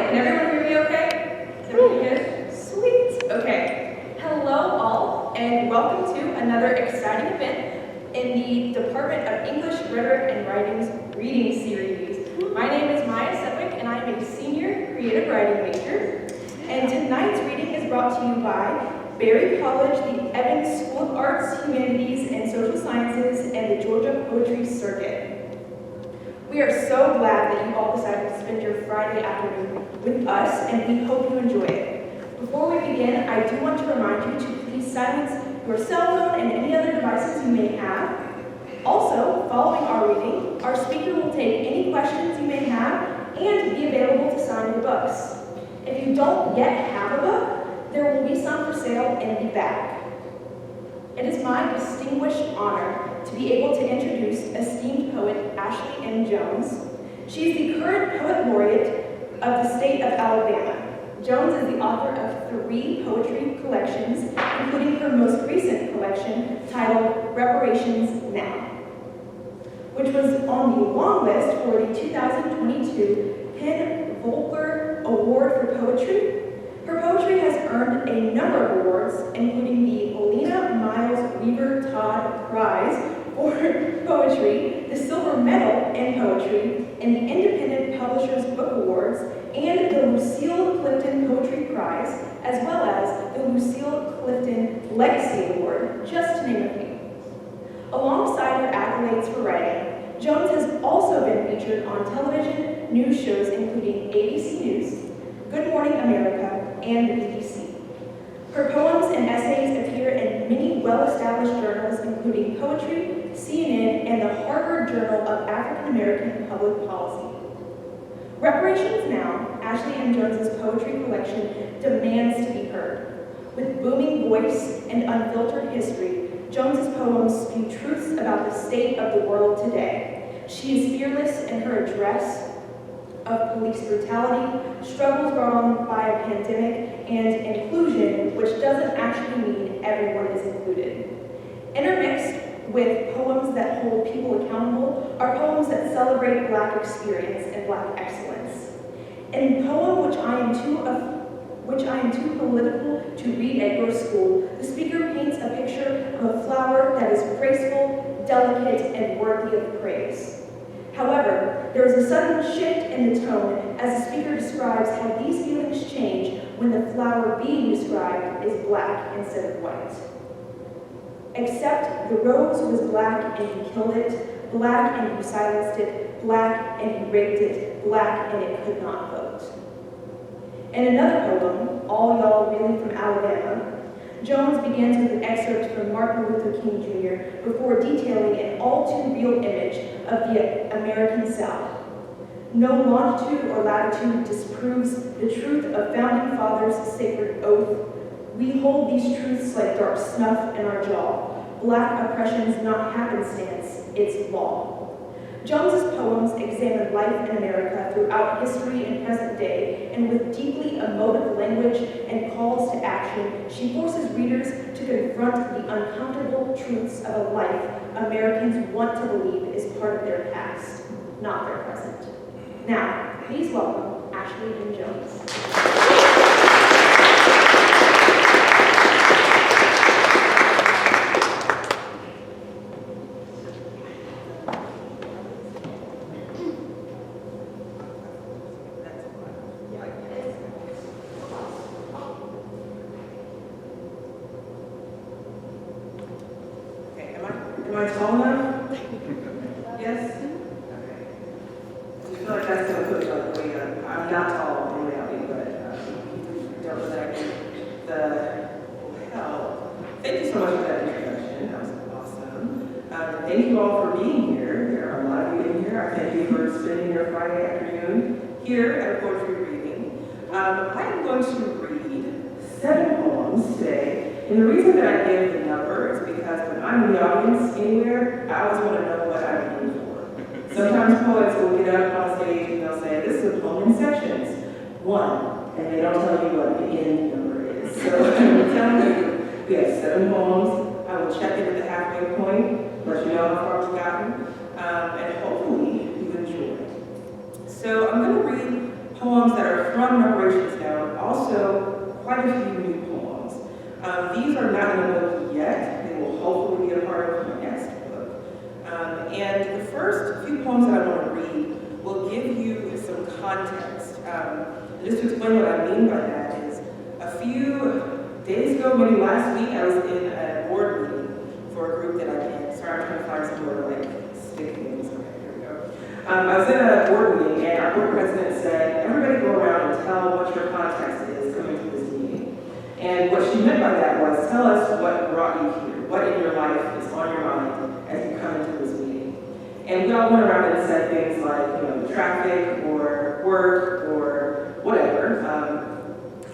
Can everyone hear me okay? Is everyone good? Sweet. Okay. Hello all, and welcome to another exciting event in the Department of English, Rhetoric, and Writing's reading series. My name is Maya Sedwick, and I am a senior creative writing major. And tonight's reading is brought to you by Berry College, the Evans School of Arts, Humanities, and Social Sciences, and the Georgia Poetry Circuit. We are so glad that you all decided to spend your Friday afternoon with us, and we hope you enjoy it. Before we begin, I do want to remind you to please silence your cell phone and any other devices you may have. Also, following our reading, our speaker will take any questions you may have and be available to sign your books. If you don't yet have a book, there will be some for sale in the back. It is my distinguished honor to be able to introduce esteemed poet Ashley M. Jones. She is the current Poet Laureate of the state of Alabama. Jones is the author of 3 poetry collections, including her most recent collection titled Reparations Now, which was on the long list for the 2022 Penn Volker Award for Poetry. Her poetry has earned a number of awards, including the Lena Miles Weaver Todd Prize for Poetry, the Silver Medal in Poetry, and the Independent Publishers Book Awards, and the Lucille Clifton Poetry Prize, as well as the Lucille Clifton Legacy Award, just to name a few. Alongside her accolades for writing, Jones has also been featured on television news shows including ABC News, Good Morning America, and the BBC. Her poems and essays appear in many well-established journals, including Poetry, CNN, and the Harvard Journal of African American Public Policy. Reparations Now, Ashley M. Jones's poetry collection demands to be heard. With booming voice and unfiltered history, Jones's poems spew truths about the state of the world today. She is fearless in her address of police brutality, struggles brought on by a pandemic, and inclusion, which doesn't actually mean everyone is included. Intermixed with poems that hold people accountable are poems that celebrate Black experience and Black excellence. In the poem which I am too political to read at your school, the speaker paints a picture of a flower that is graceful, delicate, and worthy of praise. However, there is a sudden shift in the tone as the speaker describes how these feelings change when the flower being described is Black instead of white. Except the rose was Black and he killed it, Black and he silenced it, Black and he raped it, Black and it could not vote. In another poem, All Y'all Really from Alabama, Jones begins with an excerpt from Martin Luther King Jr. before detailing an all-too-real image of the American South. No longitude or latitude disproves the truth of Founding Fathers' sacred oath. We hold these truths like dark snuff in our jaw. Black oppression's not happenstance, it's law. Jones's poems examine life in America throughout history and present day, and with deeply emotive language and calls to action, she forces readers to confront the uncomfortable truths of a life Americans want to believe is part of their past, not their present. Now, please welcome Ashley M. Jones. Am I tall enough? Yes? Okay. I feel like that's going to put me on the way up. I'm not tall in reality, but don't let the hell. Thank you so much for that introduction. That was awesome. Thank you all for being here. There are a lot of you in here. I thank you for spending your Friday afternoon here at a poetry reading. I am going to read 7 poems today. And the reason that I give the number is because when I'm in the audience anywhere, I always want to know what I'm in for. Sometimes poets will get up on stage and they'll say, this is a poem in sections, 1, and they don't tell you what the end number is. So I'm telling you, we have 7 poems. I will check in at the halfway point, let you know how far we've gotten, and hopefully you enjoy it. So I'm going to read poems that are from collaborations now, also quite a few new poems. These are not in the book yet. They will hopefully be a part of my next book. And the first few poems that I want to read will give you some context. Just to explain what I mean by that is, a few days ago, maybe last week, I was in a board meeting for a group that I did. Sorry, I'm trying to find some more like stick names. Okay, here we go. I was in a board meeting, and our board president said, everybody go around and tell what your context is coming to this meeting. And what she meant by that was, tell us what brought you here, what in your life is on your mind as you come into this meeting. And we all went around and said things like, traffic or work or whatever.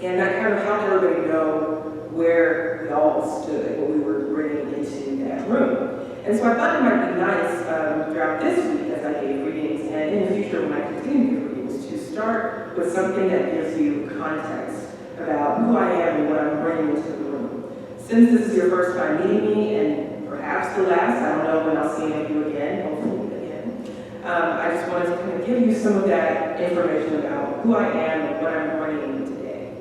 And that kind of helped everybody know where we all stood, what we were bringing into that room. And so I thought it might be nice throughout this week as I gave readings, and in the future when I continue to give readings, to start with something that gives you context about who I am and what I'm bringing into the room. Since this is your first time meeting me, and perhaps the last, I don't know when I'll see any of you again, hopefully again, I just wanted to kind of give you some of that information about who I am and what I'm bringing today.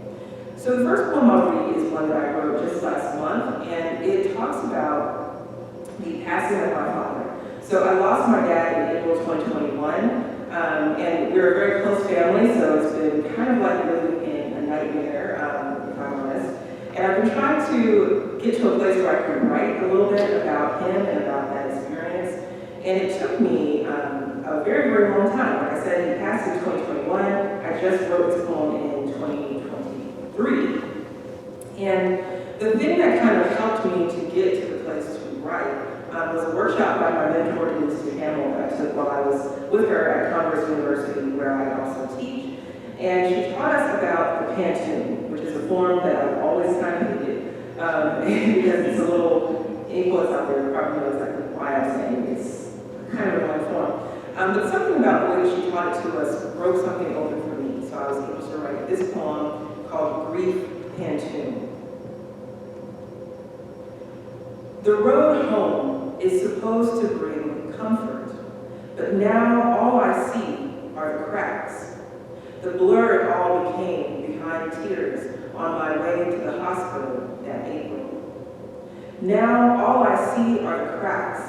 So the first poem I'll read is one that I wrote just last month, and it talks about the passing of my father. So I lost my dad in April 2021, and we're a very close family, so it's been kind of like living in a nightmare, if I'm honest. And I've been trying to get to a place where I can write a little bit about him and about that experience. And it took me a very, very long time. Like I said, he passed in 2021. I just wrote this poem in 2023. And the thing that kind of helped me to get to the place to write was a workshop by my mentor, Denise Hamill, that I took while I was with her at Congress University, where I also teach. And she taught us about the pantun, which is a form that I've always kind of hated, because it's a little, any poets out there probably know exactly why I'm saying it's kind of a long form. But something about the way she taught it to us broke something open for me, so I was able to write this poem called Grief Pantun. The road home is supposed to bring comfort, but now all I see are the cracks. The blur it all became behind tears on my way to the hospital that April. Now all I see are the cracks,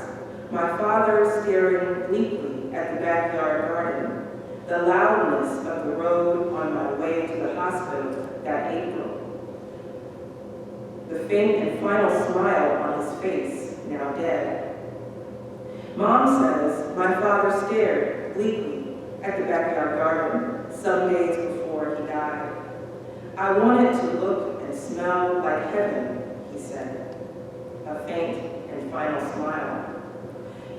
my father staring bleakly at the backyard garden, the loudness of the road on my way to the hospital that April. The faint and final smile on his face, now dead. Mom says my father stared bleakly at the backyard garden some days before he died. I wanted to look and smell like heaven, he said. A faint and final smile.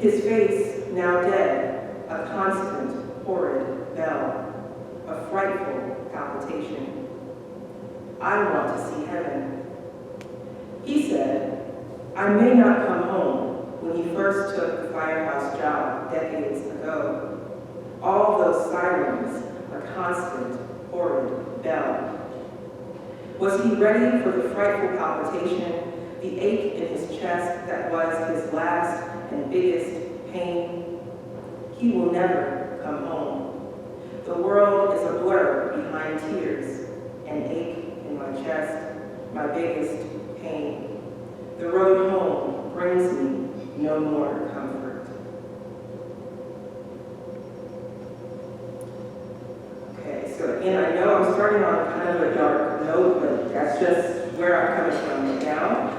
His face, now dead, a constant, horrid bell, a frightful palpitation. I want to see heaven. He said, I may not come home when he first took the firehouse job decades ago. All those sirens, a constant, horrid bell. Was he ready for the frightful palpitation, the ache in his chest that was his last and biggest pain? He will never come home. The world is a blur behind tears, an ache in my chest, my biggest pain. The road home brings me no more comfort. Okay, so again, I know I'm starting on kind of a dark note, but that's just where I'm coming from right now.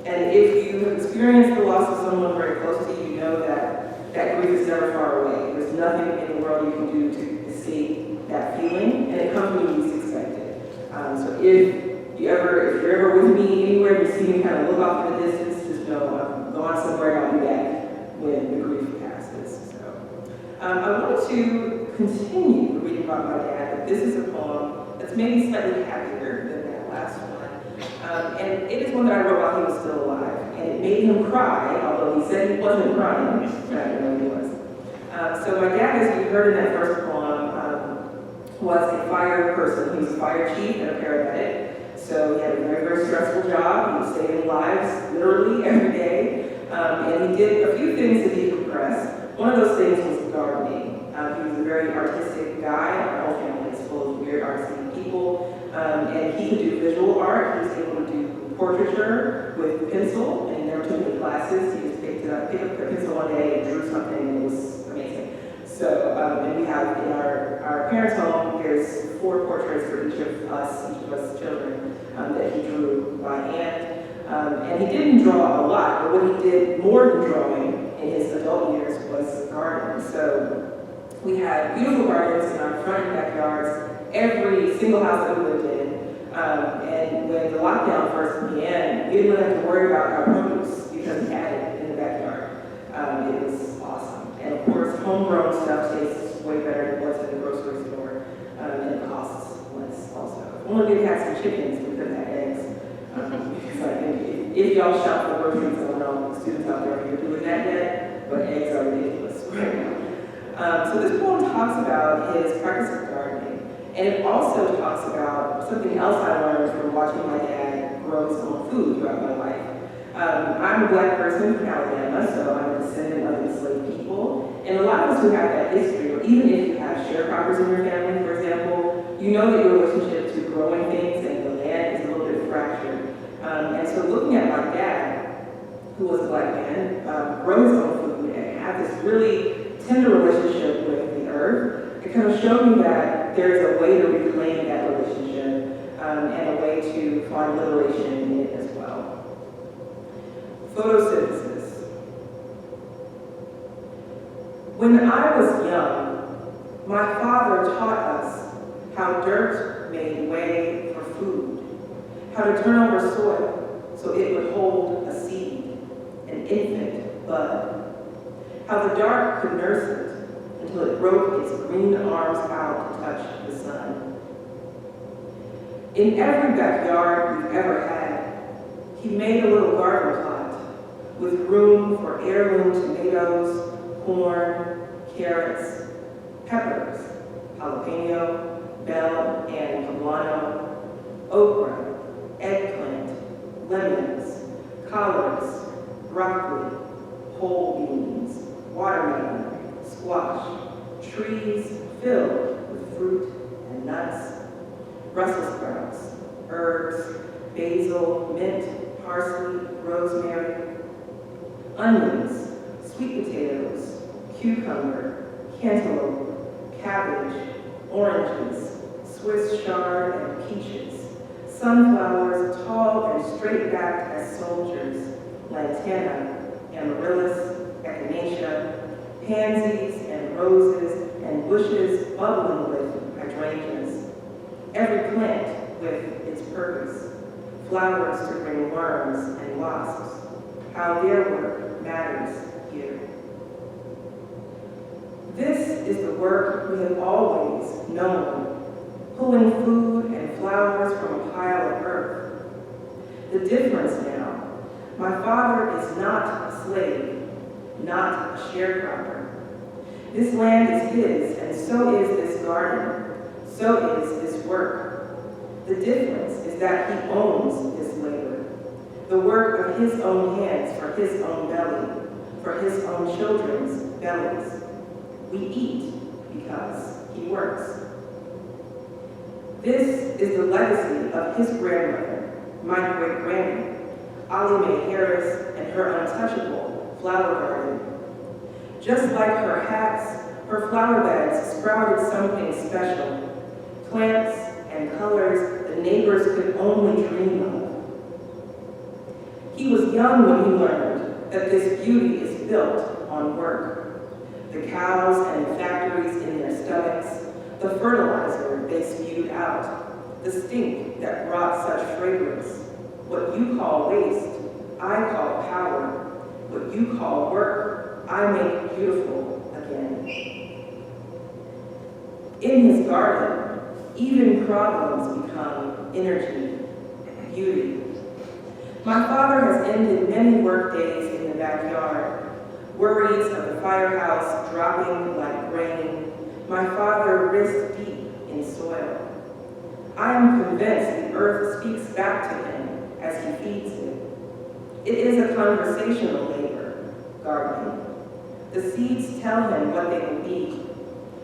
And if you have experienced the loss of someone very close to you, you know that that grief is never far away. There's nothing in the world you can do to escape that feeling, and it comes when you least expect it. So if you're ever with me anywhere, you see me kind of look off in the distance, just know I'm going somewhere, I'll be back when the grief passes. So I wanted to continue reading about my dad, but this is a poem that's maybe slightly happier than that last one. And it is one that I wrote while he was still alive, and it made him cry, although he said he wasn't crying. I know he was. So my dad, as you heard in that first poem, was a fire person. He was a fire chief and a paramedic. So he had a very, very stressful job. He was saving lives literally every day. And he did a few things to decompress. One of those things was gardening. He was a very artistic guy. Our whole family is full of weird And he could do visual art. He was able to do portraiture with pencil, and he never took any classes. He just picked up the pencil one day and drew something, and it was amazing. So, and we have in our parents' home, there's 4 portraits for each of us children, that he drew by hand. And he didn't draw a lot, but what he did more than drawing in his adult years was garden. So we had beautiful gardens in our front and backyards, every single house that we lived in. And when the lockdown first began, we didn't really have to worry about our produce because we had it in the backyard. It was awesome. And of course, homegrown stuff tastes way better than what's in the grocery store, and it costs less also. Only we had some chickens, we could have eggs. Because I think if y'all shop for groceries, I don't know, students out there, if you're doing that yet, but eggs are ridiculous right now. So this poem talks about his practice of gardening, and it also talks about something else I learned from watching my dad grow his own food throughout my life. I'm a Black person from Alabama, so I'm a descendant of enslaved people, and a lot of us who have that history, or even if you have sharecroppers in your family, for example, you know that your relationship to growing things and the land is a little bit fractured. And so looking at my dad, who was a Black man, grow his own food and have this really tender relationship with the earth, it kind of showed me that there's a way to reclaim that relationship and a way to find liberation in it as well. Photosynthesis. When I was young, my father taught us how dirt made way for food, how to turn over soil so it would hold a seed, an infant bud, how the dark could nurse it until it broke its green arms out to touch the sun. In every backyard we've ever had, he made a little garden plot with room for heirloom tomatoes, corn, carrots, peppers, jalapeno, bell and poblano, okra, eggplant, lemons, collards, broccoli, whole beans, watermelon, squash, trees filled with fruit and nuts, Brussels sprouts, herbs, basil, mint, parsley, rosemary, onions, sweet potatoes, cucumber, cantaloupe, cabbage, oranges, Swiss chard and peaches, sunflowers tall and straight-backed as soldiers, lantana, amaryllis, echinacea, pansies and roses and bushes bubbling with hydrangeas. Every plant with its purpose, flowers to bring worms and wasps, how their work matters here. This is the work we have always known, pulling food and flowers from a pile of earth. The difference now, my father is not a slave, not a sharecropper. This land is his, and so is this garden, so is his work. The difference is that he owns his labor, the work of his own hands for his own belly, for his own children's bellies. We eat because he works. This is the legacy of his grandmother, my great-grandmother, Ollie Mae Harris, and her untouchable flower garden. Just like her hats, her flower beds sprouted something special, plants and colors the neighbors could only dream of. He was young when he learned that this beauty is built on work. The cows and the factories in their stomachs, the fertilizer they spewed out, the stink that brought such fragrance. What you call waste, I call power. What you call work, I make beautiful again. In his garden, even problems become energy, beauty. My father has ended many work days in the backyard, worries of the firehouse dropping like rain. My father wrist deep in soil. I am convinced the earth speaks back to him as he feeds it. It is a conversational labor, gardening. The seeds tell him what they will be.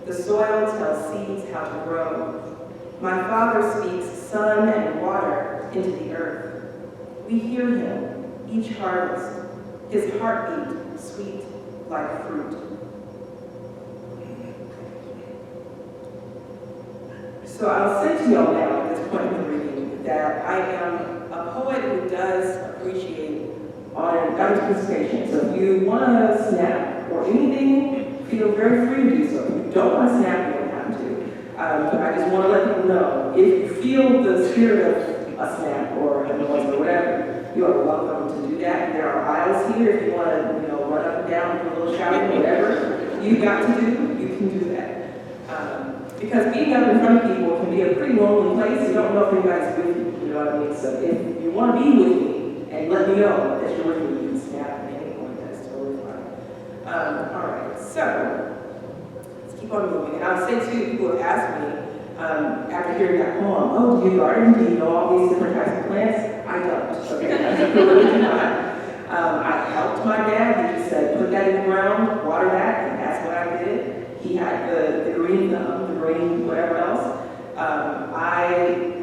The soil tells seeds how to grow. My father speaks sun and water into the earth. We hear him each harvest, his heartbeat sweet like fruit. So I'll say to y'all now at this point in the reading that I am a poet who does appreciate audience participation. So if you want to snap or anything, feel very free to do so. If you don't want to snap, you don't have to. I just want to let people know, if you feel the spirit of a snap or a noise or whatever, you are welcome to do that. There are aisles here if you want to, run up and down, do a little shouting, whatever you got to do, you can do that. Because being up in front of people can be a pretty lonely place. You don't know if anybody's with you, you know what I mean? So if you want to be with me and let me know that you're with me, you can snap at any point. That's totally fine. All right, so let's keep on moving. And I'll say too, people have asked me after hearing that poem, oh, do you garden? Do you know all these different types of plants? I don't. Okay, I really do not. I helped my dad. He just said, put that in the ground, water that, and that's what I did. He had the green thumb, the green whatever else. I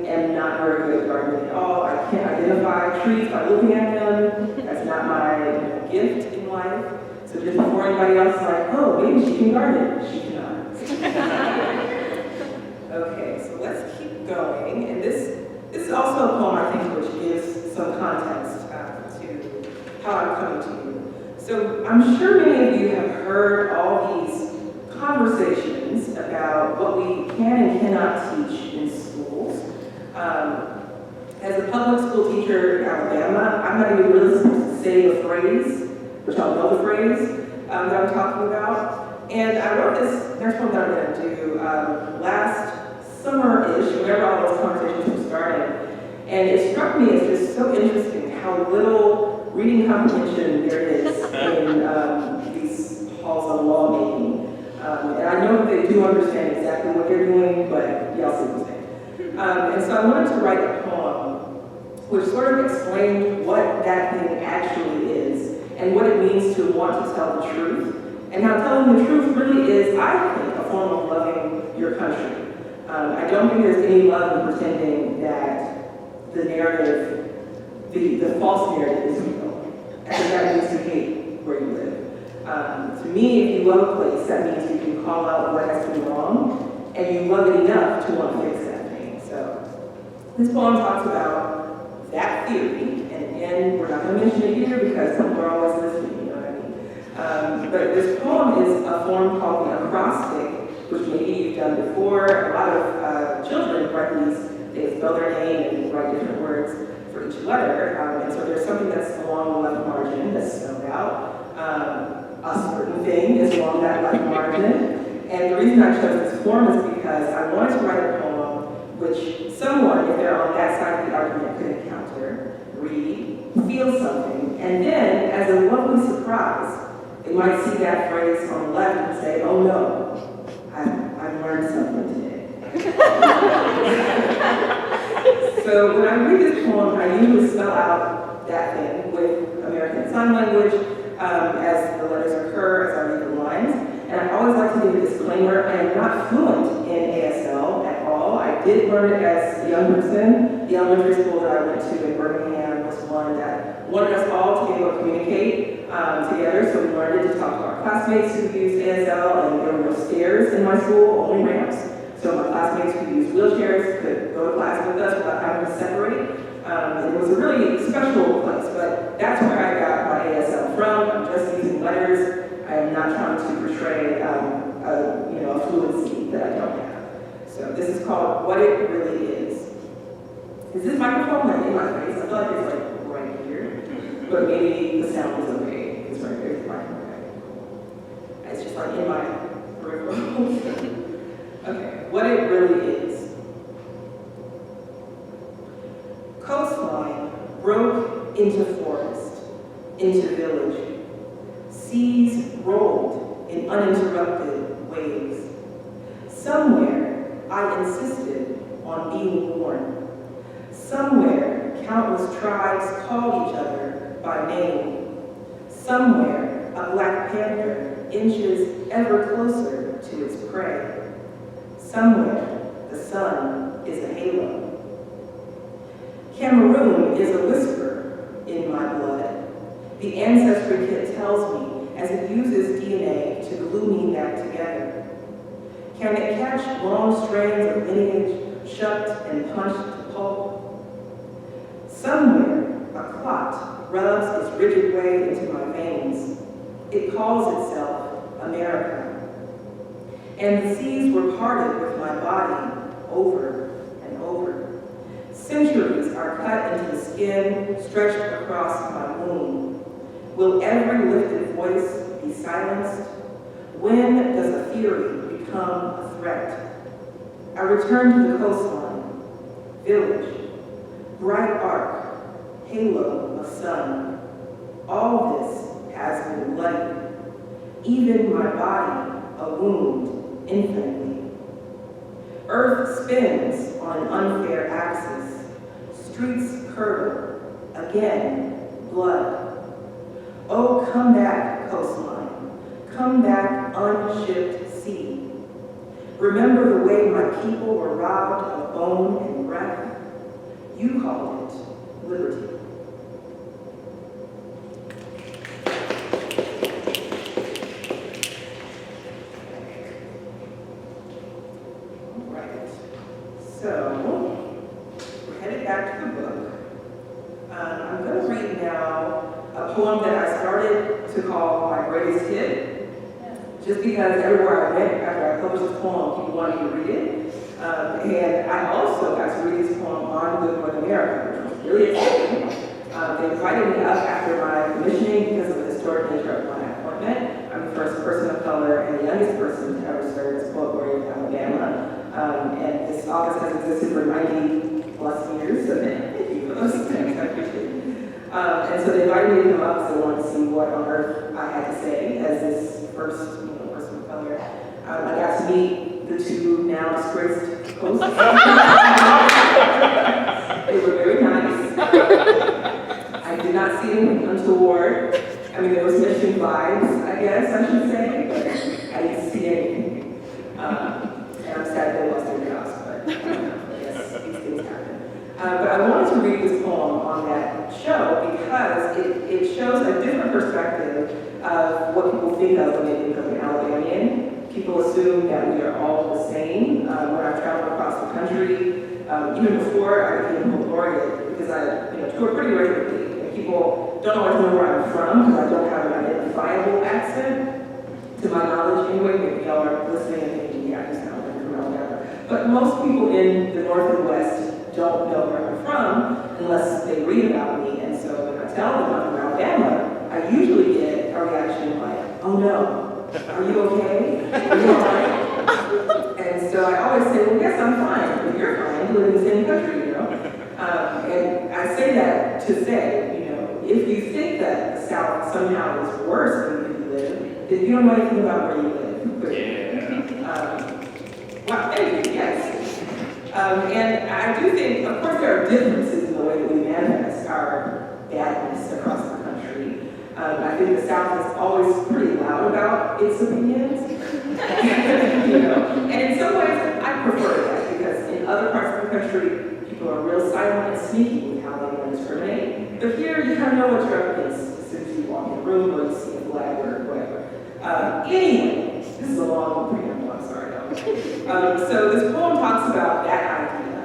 am not very good at gardening at all. I can't identify trees by looking at them. That's not my gift in life. So just before anybody else is like, oh, maybe she can garden, she cannot. Okay, so let's keep going. And this is also a poem, I think, which gives some context to how I'm coming to you. So I'm sure many of you have heard all these conversations about what we can and cannot teach in schools. As a public school teacher in Alabama, I'm not even really supposed to say the phrase, which I'll know the phrase that I'm talking about. And I wrote this next one that I'm going to do last summer-ish, whenever all those conversations were starting. And it struck me as just so interesting how little reading comprehension there is in these halls of lawmaking. And I know that they do understand exactly what they're doing, but y'all see what I'm saying. And so I wanted to write a poem which sort of explained what that thing actually is and what it means to want to tell the truth. And how telling the truth really is, I think, a form of loving your country. I don't think there's any love in pretending that the narrative, the false narrative is real. I think that means to hate where you live. To me, if you love a place, that means you can call out what has been wrong, and you love it enough to want to fix that thing. So this poem talks about that theory, and again, we're not going to mention it here because people are always listening, you know what I mean? But this poem is a form called the acrostic, which maybe you've done before. A lot of children write these, they spell their name and write different words for each letter, and so there's something that's along the left margin that's spelled out. A certain thing is along that left margin. And the reason I chose this form is because I wanted to write a poem which someone, if they're on that side of the argument, could encounter, read, feel something, and then, as a lovely surprise, they might see that phrase on the left and say, oh no, I've learned something today. So when I read this poem, I usually spell out that thing with American Sign Language, as the letters occur, as I read the lines. And I always like to give a disclaimer, I am not fluent in ASL at all. I did learn it as a young person. The elementary school that I went to in Birmingham was one that wanted us all to be able to communicate together, so we learned it to talk to our classmates who used ASL, and there were no stairs in my school, only ramps. So my classmates who used wheelchairs could go to class with us without having to separate. It was a really special place, but that's where I got my ASL from. I'm just using letters. I am not trying to portray a fluency that I don't have. So this is called What It Really Is. Is this microphone like in my face? I feel like it's like right here, but maybe the sound is okay. It's right there, it's microphone. It's just like in my peripheral. Okay, what it really is. Coastline broke into forest, into village. Seas rolled in uninterrupted waves. Somewhere I insisted on being born. Somewhere countless tribes called each other by name. Somewhere a black panther inches ever closer to its prey. Somewhere the sun is a halo. Cameroon is a whisper in my blood. The ancestry kit tells me as it uses DNA to glue me back together. Can it catch long strands of lineage shucked and punched to pulp? Somewhere, a clot rubs its rigid way into my veins. It calls itself America. And the seas were parted with my body over and over. Centuries are cut into the skin, stretched across my womb. Will every lifted voice be silenced? When does a theory become a threat? I return to the coastline, village, bright arc, halo of sun. All this has been bloody. Even my body, a wound, infinitely. Earth spins on an unfair axis. Streets curdle. Again, blood. Oh, come back, coastline. Come back, unshipped sea. Remember the way my people were robbed of bone and breath? You called it liberty. All right. So, we're headed back to the book. I'm going to read now a poem that I started to call my greatest hit, just because everywhere I went after I published this poem, people wanted me to read it. And I also got to read this poem on Good North America, which was really exciting. They invited me up after my commissioning because of the historic nature of my appointment. I'm the first person of color and the youngest person to ever serve as poet laureate in Alabama. And this office has existed for 90 plus years, so thank you for those things. I appreciate it. And so they invited me to come up because they wanted to see what on earth I had to say as this first person of color. I got to meet the two now disgraced hosts. They were very nice. I did not see them untoward. I mean, there was mission vibes, I guess I should say, but I didn't see anything. And I'm sad they lost their jobs, but I guess these things happen. But I wanted to read this poem on that show because it shows a different perspective of what people think of when they think of an Alabamian. People assume that we are all the same. When I've traveled across the country, even before I became a laureate, because I tour pretty regularly, and people don't always know where I'm from because I don't have an identifiable accent, to my knowledge anyway. Maybe y'all are listening and thinking, yeah, I just sound like I'm from Alabama. But most people in the North and West don't know where I'm from unless they read about me. And so when I tell them I'm from Alabama, I usually get a reaction like, oh no. Are you okay? Are you all right? And so I always say, well, yes, I'm fine. But you're fine. You live in the same country, And I say that to say, if you think that the South somehow is worse than where you live, then you don't know anything about where you live. But, well, thank you, yes. And I do think, of course, there are differences in the way that we manifest our badness across the country. I think the South is always pretty loud about its opinions. And in some ways, I prefer that because in other parts of the country, people are real silent and sneaky with how they want to discriminate. But here, you kind of know what you're up against as soon as you walk in a room or you see a flag or whatever. Anyway, this is a long preamble, I'm sorry. So this poem talks about that idea.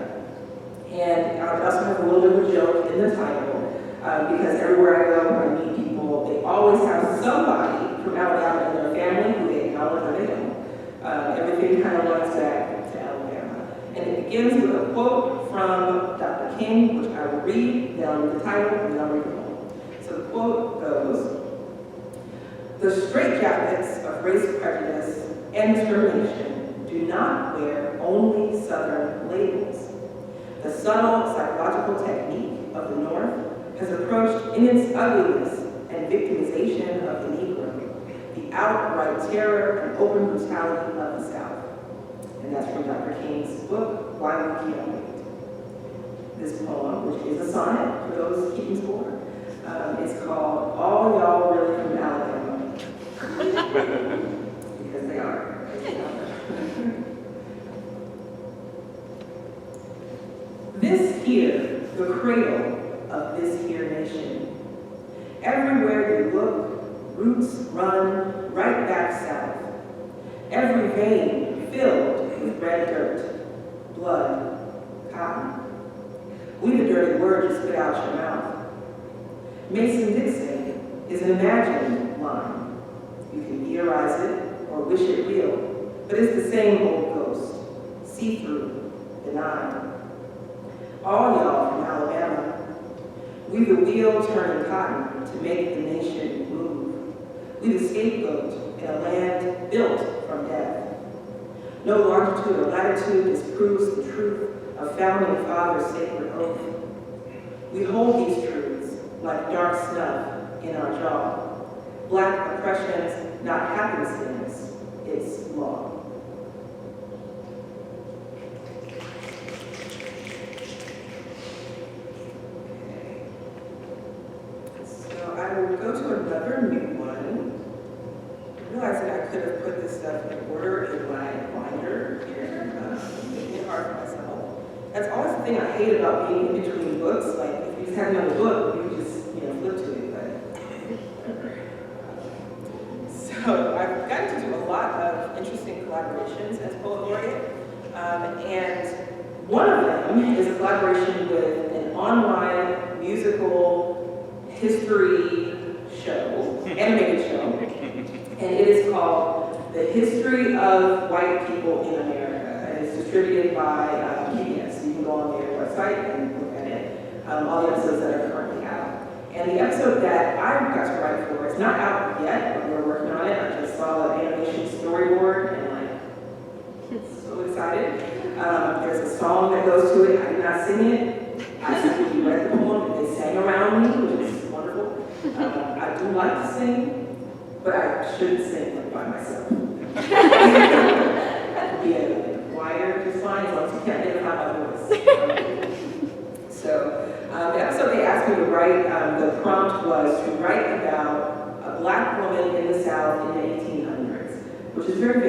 And it also has a little bit of a joke in the title. Because everywhere I go, when I meet people, they always have somebody from Alabama in their family who they acknowledge or they don't. Everything kind of runs back to Alabama. And it begins with a quote from Dr. King, which I will read, then I'll read the title, and then I'll read the poem. So the quote goes, "The straitjackets of race prejudice and discrimination do not wear only Southern labels. The subtle psychological technique of the North has approached in its ugliness and victimization of the Negro, the outright terror and open brutality of the South." And that's from Dr. King's book, Why We Can't Wait. This poem, which is a sonnet for those keeping score, is called All Y'all Really From Alabama. Because they are. This here the cradle of this here nation. Everywhere you look, roots run right back south. Every vein filled with red dirt, blood, cotton. We've a dirty word to spit out your mouth. Mason-Dixon is an imagined line. You can theorize it or wish it real, but it's the same old ghost, see-through, benign. All y'all from Alabama, we the wheel turning cotton to make the nation move. We the scapegoat in a land built from death. No longitude or latitude disproves the truth of founding fathers' sacred oath. We hold these truths like dark snuff in our jaw. Black oppression's not happenstance, it's law. I will go to another new one. I realized that I could have put this stuff in order in my binder here, making it hard for myself. That's always the thing I hate about being in between books. Like, if you just have another book, you can just, flip to it. So I've gotten to do a lot of interesting collaborations as Poet Laureate. And one of them is a collaboration with an online musical history show, animated show, and it is called The History of White People in America, and it's distributed by PBS. So you can go on their website and look at it, all the episodes that are currently out. And the episode that I got to write for, it's not out yet, but we're working on it. I just saw the animation storyboard and so excited. There's a song that goes to it. I did not sing it. I simply read the poem and they sang around me, which is wonderful. I do like to sing, but I shouldn't sing by myself. Be a choir just fine as long as you can't identify my voice. So the episode they asked me to write, the prompt was to write about a Black woman in the South in the 1800s, which is very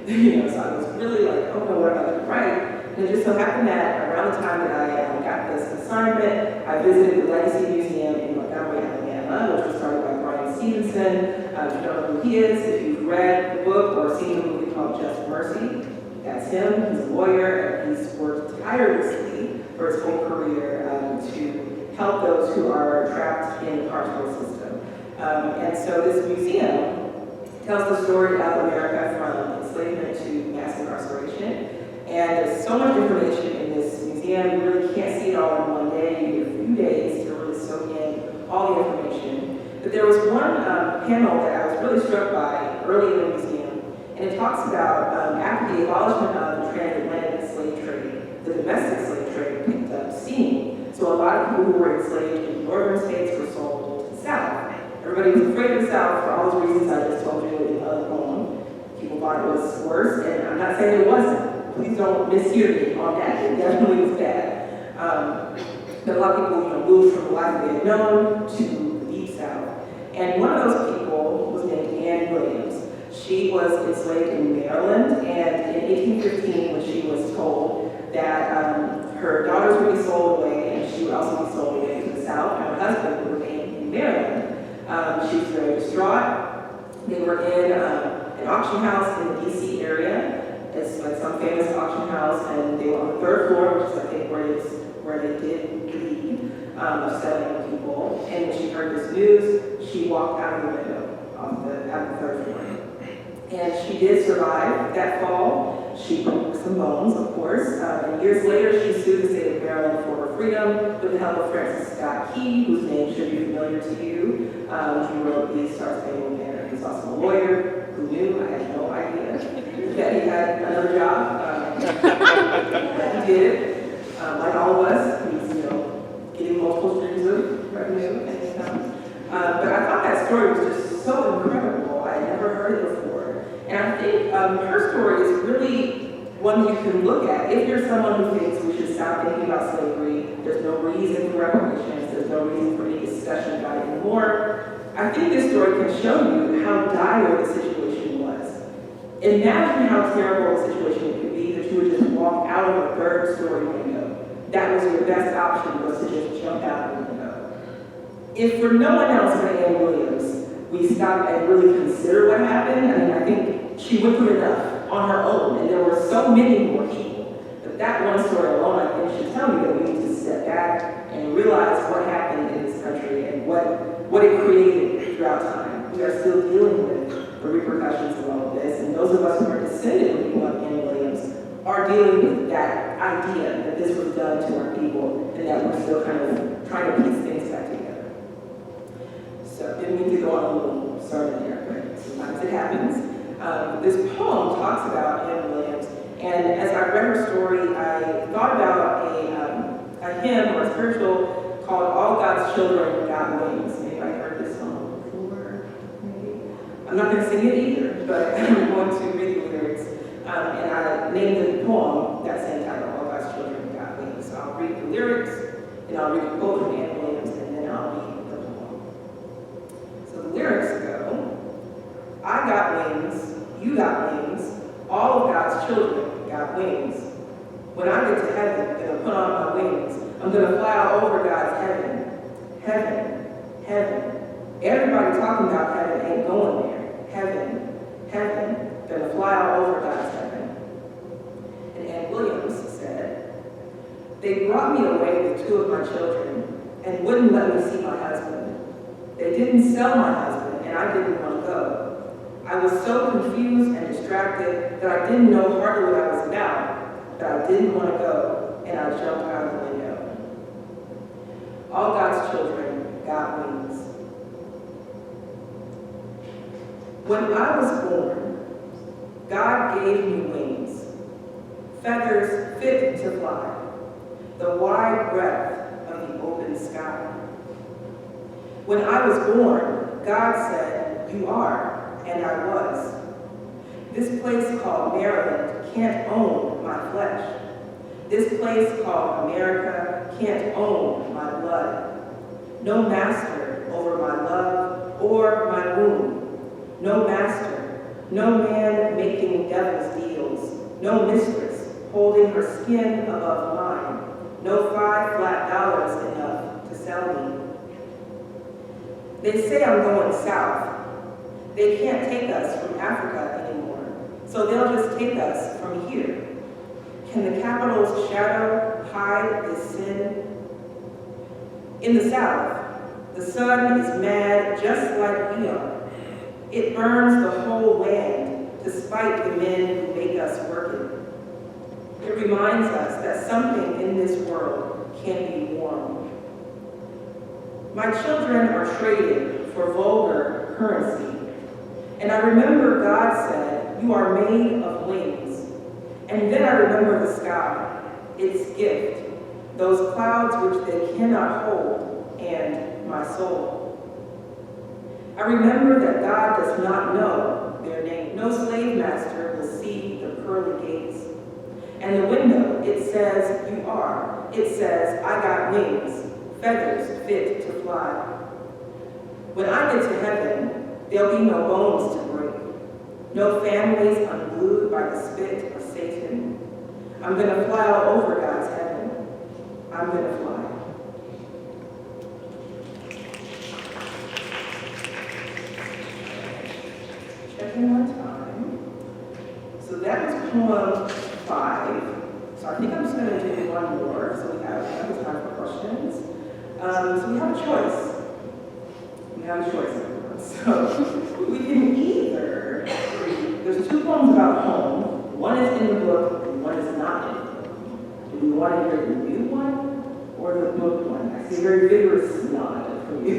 vague. So I was really like, oh no, what am I going to write? And it just so happened that around the time that I got this assignment, I visited the Legacy Museum in Montgomery, Alabama, which was started by Brian Stevenson. If you don't know who he is, if you've read the book or seen the movie called Just Mercy, that's him. He's a lawyer, and he's worked tirelessly for his whole career to help those who are trapped in the carceral system. And so this museum tells the story of America from enslavement to mass incarceration. And there's so much information in this museum, you really can't see it all in one day. You need a few days to really soak in all the information. But there was one panel that I was really struck by early in the museum, and it talks about after the abolishment of the transatlantic slave trade, the domestic slave trade picked up steam. So a lot of people who were enslaved in the northern states were sold to the South. Everybody was afraid of the South for all those reasons I just told you in the other poem. People thought it was worse, and I'm not saying it wasn't. Please don't mishear me on that. It definitely was bad. But a lot of people, moved from the life they had known to the Deep South. And one of those people was named Anne Williams. She was enslaved in Maryland, and in 1815, when she was told that her daughters would be sold away, and she would also be sold away to the South, and her husband would remain in Maryland, she was very distraught. They were in an auction house in the DC area. It's like some famous auction house, and they were on the third floor, which is I think where they did lead of selling people. And when she heard this news, she walked out of the window out of the third floor. And she did survive that fall. She broke some bones, of course. And years later, she sued the state of Maryland for her freedom with the help of Francis Scott Key, whose name should be familiar to you. He wrote The Star-Spangled Banner. He's also a lawyer who knew, I had no idea, that he had another job. But he did. Like all of us, he's, getting multiple streams of revenue and income. But I thought that story was just so incredible. I had never heard it before. And I think her story is really one you can look at. If you're someone who thinks we should stop thinking about slavery, there's no reason for reparations, there's no reason for any discussion about it anymore, I think this story can show you how dire the situation was. Imagine how terrible a situation it could be that you would just walk out of a third-story window that was your best option, was to just jump out the window. If for no one else but Ann Williams, we stop and really consider what happened, I mean, I think she went through enough on her own, and there were so many more people. But that one story alone, I think, should tell me that we need to step back and realize what happened in this country and what it created throughout time. We are still dealing with the repercussions of all of this, and those of us who are descended from people like Ann Williams are dealing with that idea that this was done to our people, and that we're still kind of trying to piece things back together. So, didn't mean to go on a little sermon there, but sometimes it happens. This poem talks about Ann Williams, and as I read her story, I thought about a hymn or a spiritual called "All God's Children Got Wings." Anybody heard this song before? Maybe. I'm not going to sing it either, but I'm going to read the lyrics. And I named the poem that same title, "All God's Children Got Wings." So I'll read the lyrics, and I'll read the quote from Ann Williams, and then I'll read the poem. So the lyrics go, "I got wings, you got wings, all of God's children got wings. When I get to heaven, I'm gonna put on my wings. I'm gonna fly all over God's heaven. Heaven, heaven. Everybody talking about heaven ain't going there. Heaven, heaven. Gonna fly all over God's heaven." And Ann Williams said, "They brought me away with 2 of my children and wouldn't let me see my husband. They didn't sell my husband, and I didn't want to go. I was so confused and distracted that I didn't know hardly what I was about, but I didn't want to go, and I jumped out of the window. All God's children got wings." When I was born, God gave me wings, feathers fit to fly, the wide breadth of the open sky. When I was born, God said, "You are," and I was. This place called Maryland can't own my flesh. This place called America can't own my blood. No master over my love or my womb. No master, no man making devil's deals. No mistress holding her skin above mine. No $5 flat enough to sell me. They say I'm going south. They can't take us from Africa anymore, so they'll just take us from here. Can the capital's shadow hide this sin? In the South, the sun is mad just like we are. It burns the whole land, despite the men who make us work it. It reminds us that something in this world can be warm. My children are traded for vulgar currency. And I remember God said, "You are made of wings." And then I remember the sky, its gift, those clouds which they cannot hold, and my soul. I remember that God does not know their name. No slave master will see the pearly gates. And the window, it says, "You are." It says, "I got wings, feathers fit to fly." When I get to heaven, there'll be no bones to break, no families unglued by the spit of Satan. I'm gonna fly all over God's heaven. I'm gonna fly. Checking my time. So that was poem 5. So I think I'm just gonna do one more, so we have time for questions. So we have a choice. So we can either read, there's 2 poems about home. One is in the book, and one is not in the book. Do we want to hear the new one or the book one? I see a very vigorous nod from you.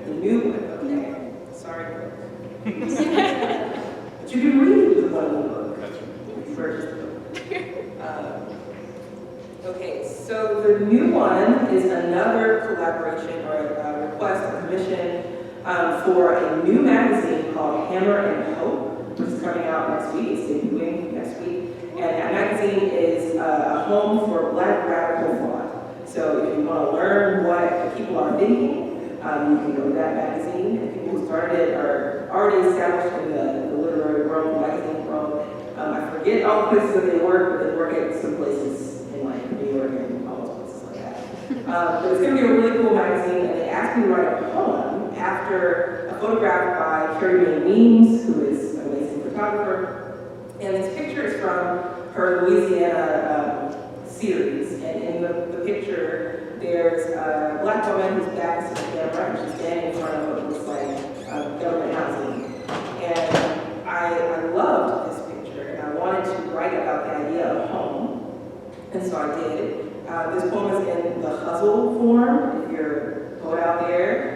The new one, okay. Sorry, book. But you can read the one in the book. You purchased the book. Okay, so the new one is another collaboration or a request, a commission for a new magazine called Hammer and Hope, which is coming out next week. It's debuting next week. And that magazine is a home for Black radical thought. So if you want to learn what people are thinking, you can go to that magazine. And people who started it are already established in the literary world, the magazine world. I forget all the places that they work, but they work at some places in like New York and But it's going to be a really cool magazine, and they asked me to write a poem after a photograph by Carrie Mae Weems, who is an amazing photographer. And this picture is from her Louisiana series. And in the picture, there's a black woman whose back is to the camera, and she's standing in front of what looks like government housing. And I loved this picture, and I wanted to write about the idea of home. And so I did. This poem is in the hustle form, if you're a poet out there.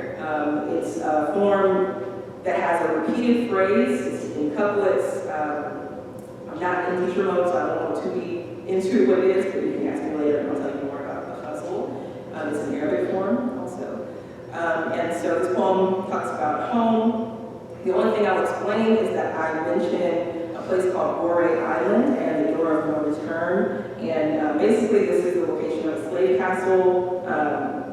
It's a form that has a repeated phrase. It's in couplets. I'm not in teacher mode, so I don't want to be into what it is, but you can ask me later and I'll tell you more about the hustle. It's in Arabic form also. And so this poem talks about home. The only thing I'll explain is that I mention a place called Laureate Island and the door of no return. And basically this is the location of a slave castle.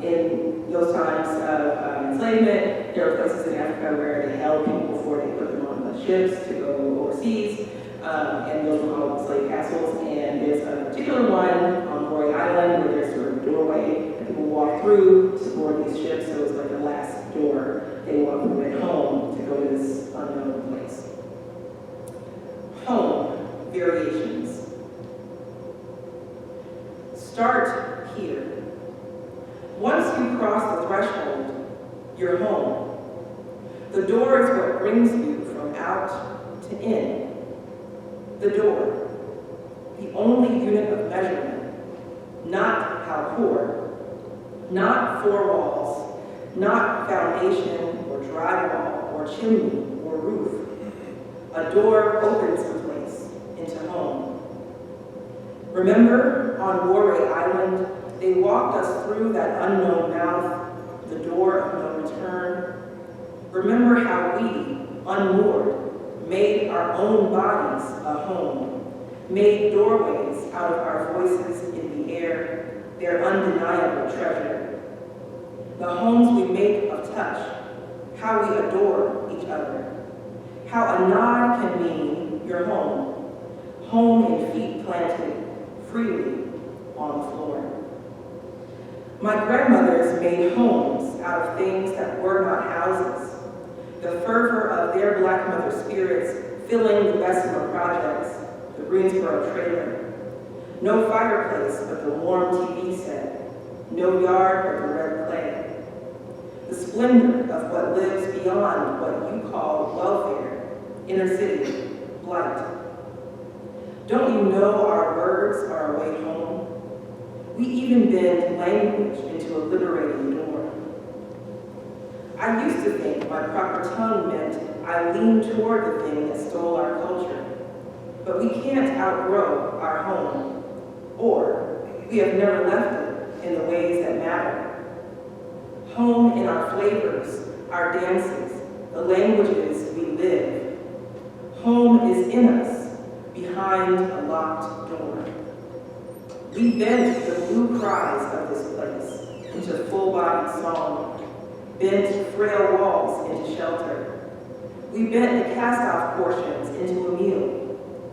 In those times of enslavement, there were places in Africa where they held people before they put them on the ships to go overseas. And those were called slave castles. And there's a particular one on Laureate Island where there's sort of a doorway that people walk through to board these ships. So it's like the last door they walk through at home to go to this unknown place. Home variations. Start here. Once you cross the threshold, you're home. The door is what brings you from out to in. The door, the only unit of measurement, not how poor, not four walls, not foundation or drywall or chimney or roof. A door opens a place into home. Remember, on Laureate Island, they walked us through that unknown mouth, the door of no return. Remember how we, unmoored, made our own bodies a home, made doorways out of our voices in the air, their undeniable treasure. The homes we make of touch, how we adore each other, how a nod can mean your home, home in feet planted freely on the floor. My grandmothers made homes out of things that were not houses, the fervor of their black mother spirits filling the Bessemer projects, the Greensboro trailer. No fireplace but the warm TV set, no yard but the red clay. The splendor of what lives beyond what you call welfare, inner city, blight. Don't you know our words are a way home? We even bend language into a liberating door. I used to think my proper tongue meant I leaned toward the thing that stole our culture. But we can't outgrow our home, or we have never left it in the ways that matter. Home in our flavors, our dances, the languages we live. Home is in us, behind a locked door. We bent the blue cries of this place into full-bodied song, bent frail walls into shelter. We bent the cast-off portions into a meal.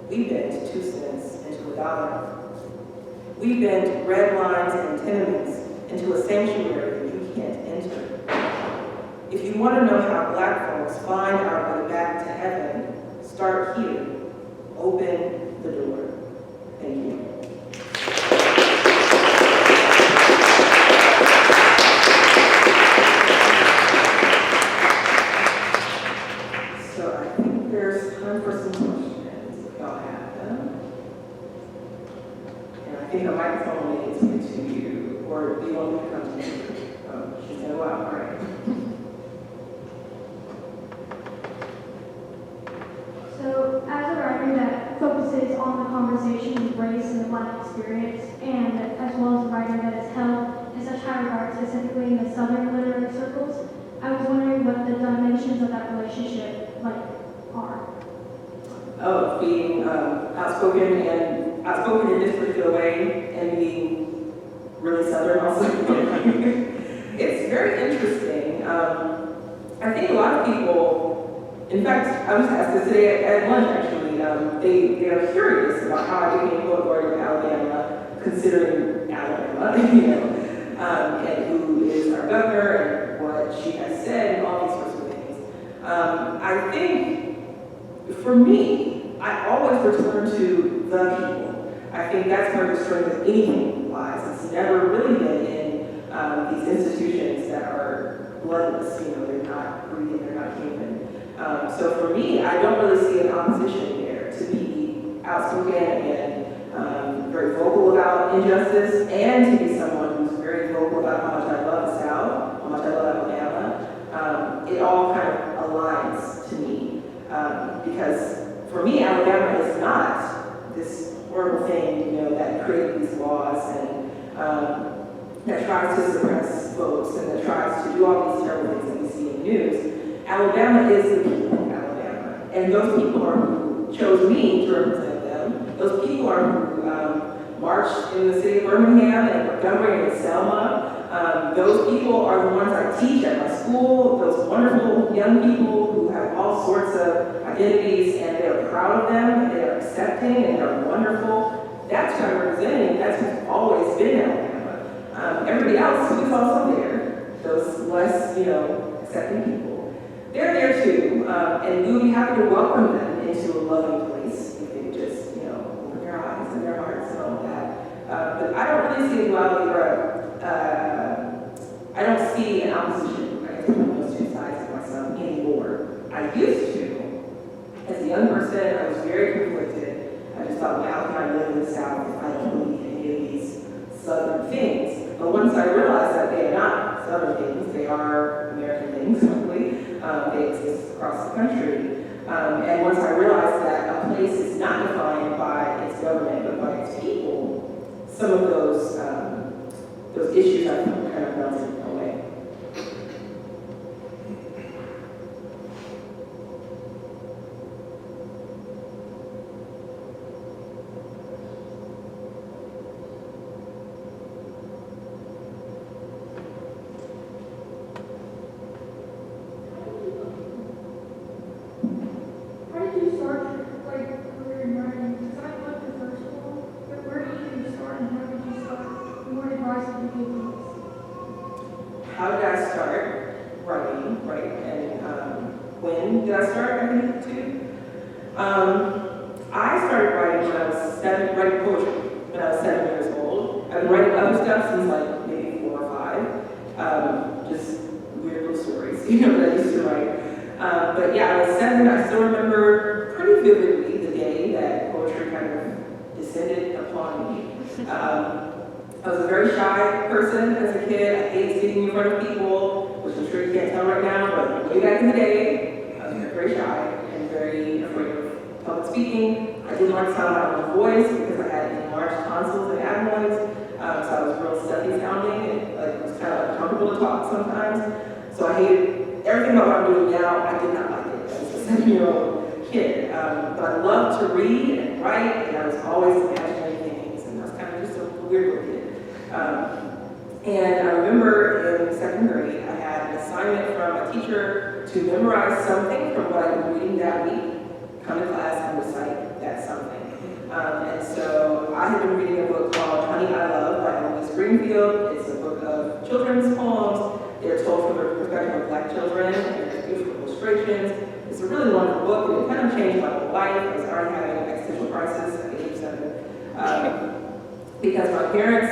We bent 2 cents into $1. We bent red lines and tenements into a sanctuary you can't enter. If you want to know how Black folks find our way back to heaven, start here. Open the door. Thank you. So I think there's time for some questions, if y'all have them. And I think a microphone will make it to you, or do you want me to come to you? Oh, she said, wow, all right. So, as a writer that focuses on the conversation of race and the Black experience, and as well as a writer that is held in such high regard, specifically in the Southern literary circles, I was wondering what the dimensions of that relationship are. Oh, being outspoken in this particular way, and being really Southern also. It's very interesting. I think a lot of people, in fact, I was asked this today at lunch actually, they are curious about how I became poet laureate of Alabama, considering Alabama, you know. and who is our governor and what she has said and all these sorts of things. I think, for me, I always return to the people. I think that's where the strength of anything lies. It's never really been in these institutions that are bloodless. They're not breathing, they're not human. So for me, I don't really see an opposition there to be outspoken and very vocal about injustice, and to be someone who's very vocal about how much I love the South, how much I love Alabama. It all kind of aligns to me, because for me, Alabama is not this horrible thing, that created these laws and that tries to suppress votes and that tries to do all these terrible things that we see in the news. Alabama is the people of Alabama, and those people are who chose me to represent them. Those people are who marched in the city of Birmingham and Montgomery and Selma. Those people are the ones I teach at my school, those wonderful young people who have all sorts of identities, and they are proud of them, and they are accepting, and they're wonderful. That's who I'm representing. That's who's always been Alabama. Everybody else who is also there, those less, accepting people, they're there too, and we would be happy to welcome them into a loving place if they would just, open their eyes and their hearts and all that. But I don't really see I don't see an opposition, I guess, between those two sides of myself anymore. I used to. As a young person, I was very conflicted. I just thought, how can I live in the South if I don't believe in any of these Southern things? But once I realized that they are not Southern things, they are American things, hopefully. They exist across the country. And once I realized that a place is not defined by its government, but by its people, some of those issues I felt kind of melted away. How did you start your career in writing? Because I went to first school, but where did you start and how did you start? And what advice would you give us? How did I start writing, right? And when did I start writing too? I started writing when I was writing poetry when I was 7 years old. I've been writing other stuff since like maybe 4 or 5. Just weird little stories, that I used to write. But yeah, I was 7. I still remember pretty vividly the day that poetry kind of descended upon me. I was a very shy person as a kid. I hated speaking in front of people, which I'm sure you can't tell right now, but way back in the day, I was very shy and very afraid of public speaking. I didn't like to sound out my voice because I had enlarged tonsils and adenoids, so I was real stuffy sounding, and it was kind of uncomfortable to talk sometimes. So I hated everything about what I'm doing now. I did not like it as a 7-year-old kid. But I loved to read and write, and I was always imagining things, and I was kind of just a weird little kid. And I remember in 2nd grade, I had an assignment from a teacher to memorize something from what I'd been reading that week, come to class and recite that something. And so I had been reading a book called Honey, I Love by Louise Greenfield. It's a book of children's poems. They're told from the perspective of Black children, and there's beautiful illustrations. It's a really wonderful book, and it kind of changed my whole life. I was already having an existential crisis at the age of 7. Because my parents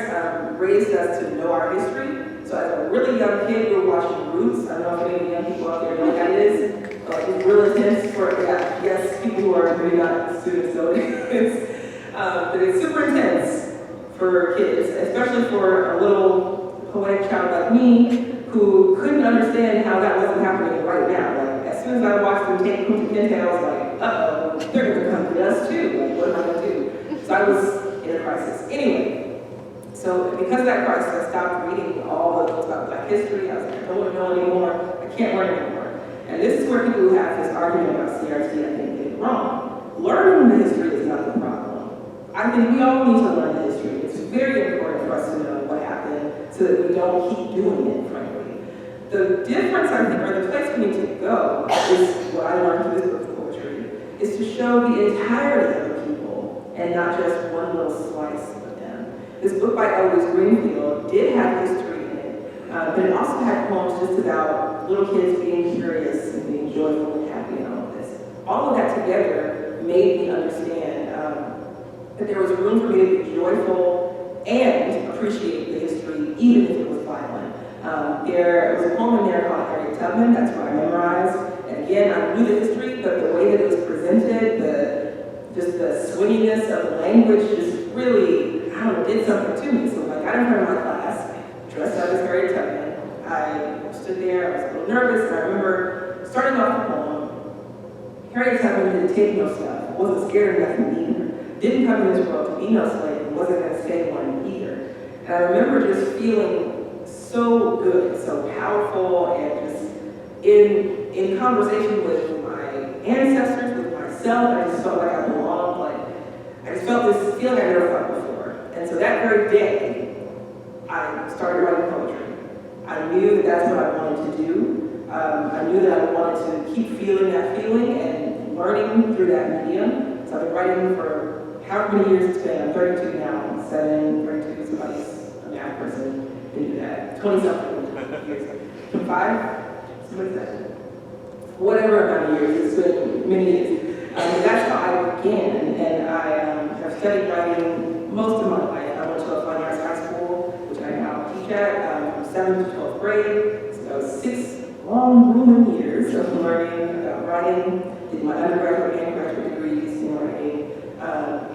raised us to know our history. So as a really young kid, we were watching Roots. I don't know if any of the young people out there know what that is. It's real intense for, yes, people who are maybe not students, so but it's super intense for kids, especially for a little poetic child like me, who couldn't understand how that wasn't happening right now. Like, as soon as I watched them take Kunta Kinte, I was like, uh-oh, they're gonna come to us too. Like, what am I gonna do? So I was in a crisis. Anyway, so because of that crisis, I stopped reading all the books about Black history. I was like, I don't want to know anymore. I can't learn anymore. And this is where people who have this argument about CRT, I think, get it wrong. Learning the history is not the problem. I think we all need to learn the history. It's very important for us to know what happened so that we don't keep doing it, frankly. The difference, I think, or the place we need to go, is what I learned through this book of poetry, is to show the entirety of the people and not just one little slice of them. This book by Louise Greenfield did have history But it also had poems just about little kids being curious and being joyful and happy and all of this. All of that together made me understand that there was room for me to be joyful and appreciate the history, even if it was violent. There was a poem in there called Harriet Tubman, that's what I memorized. And again, I knew the history, but the way that it was presented, just the swinginess of the language just really, I don't know, did something to me. So when I got in front of my class, dressed up as Harriet Tubman, I stood there, I was a little nervous, and I remember starting off the poem. Harriet Tubman didn't take no stuff, wasn't scared of nothing either. Didn't come in this world to be no slave, and wasn't going to stay one either. And I remember just feeling so good, so powerful, and just in conversation with my ancestors, with myself, I just felt like I belonged, I just felt this feeling I never felt before. And so that very day, I started writing poetry. I knew that that's what I wanted to do. I knew that I wanted to keep feeling that feeling and learning through that medium. So I've been writing for however many years it's been. I'm 32 now, 32, somebody's a math person. Didn't do that. 20-something years. 25? Somebody's that. Whatever amount of years, it's been many years. That's how I began, and I have studied writing most of my life. I went to a fine arts high school, which I now teach at, from 7th to 12th grade. So that was 6 long, grueling years of learning about writing. Did my undergraduate and graduate degrees in writing.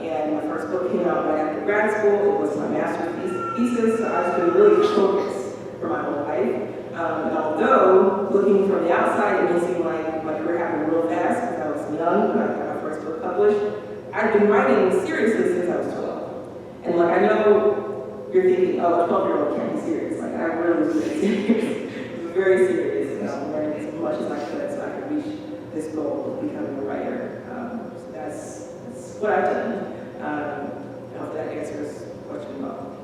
And my first book came out right after grad school. It was my master's thesis, so I've been really focused for my whole life. And although, looking from the outside, it may seem like my career happened real fast because I was young when I got my first book published, I've been writing seriously since I was 12. And I know you're thinking, oh, a 12-year-old can't be serious. I really was very serious. It was very serious, and I was learning as much as I could so I could reach this goal of becoming a writer. So that's what I've done. I hope that answers the question about.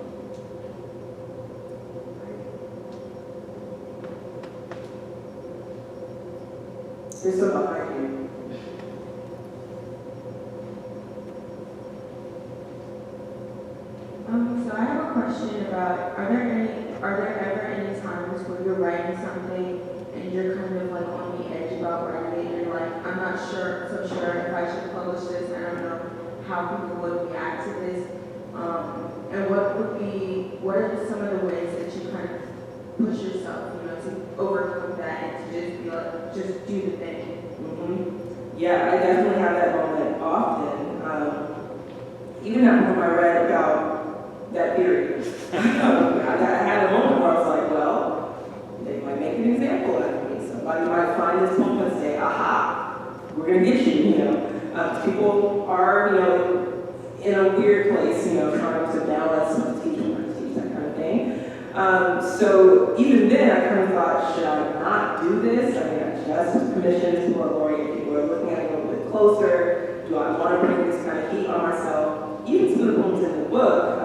There's some behind you. So I have a question about, are there ever any times where you're writing something and you're kind of on the edge about writing it, and I'm not sure if I should publish this, I don't know how people would react to this, and what are some of the ways that you kind of push yourself, to overcome that and to just be just do the thing? Mm-hmm. Yeah, I definitely have that moment often. Even at home, I read about that period. I had a moment where I was like, well, they might make an example out of me. Somebody might find this moment and say, aha, we're going to get you, People are, in a weird place, trying to balance and teach that kind of thing. So even then, I kind of thought, should I not do this? I mean, I just commissioned to a Laureate. People are looking at it a little bit closer. Do I want to bring this kind of heat on myself? Even some of the poems in the book